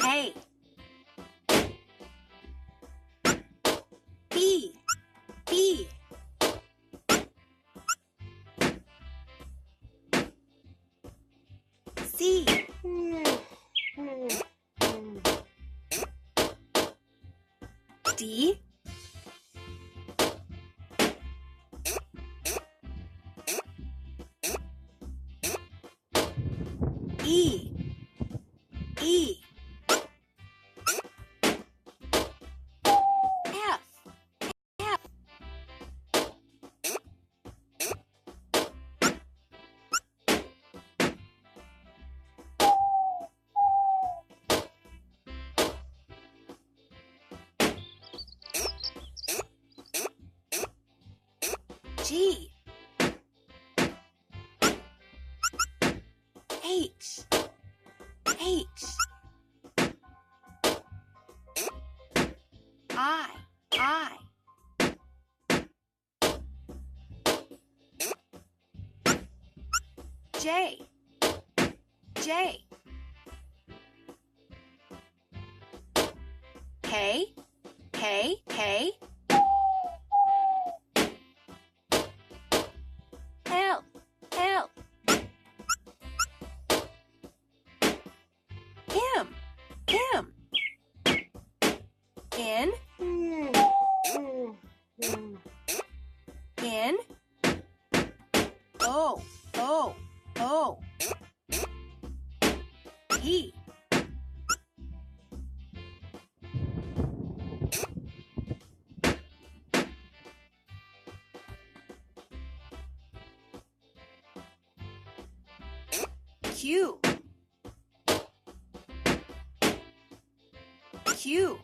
A. B. B. C. D. E. E. F. F. G. H. H. I. J. J. K. K. K. L. L. M. M. N. N. O. O. O. P. Q. Q.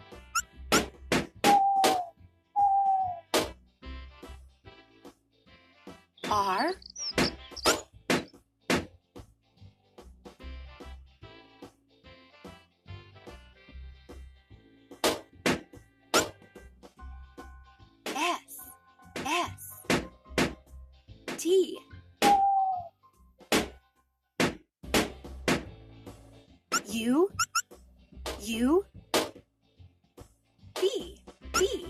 R. S. S. T. U. U. B. B.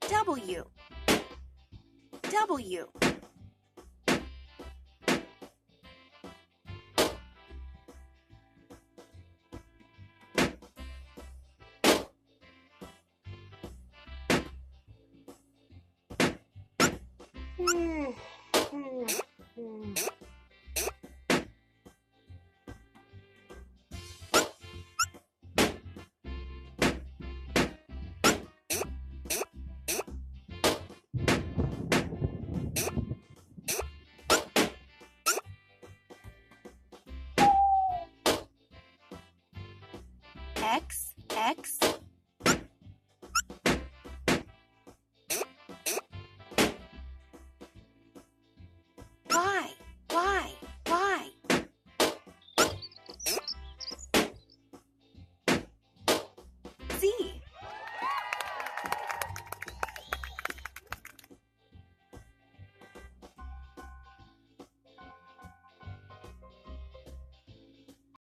W. W. X. X.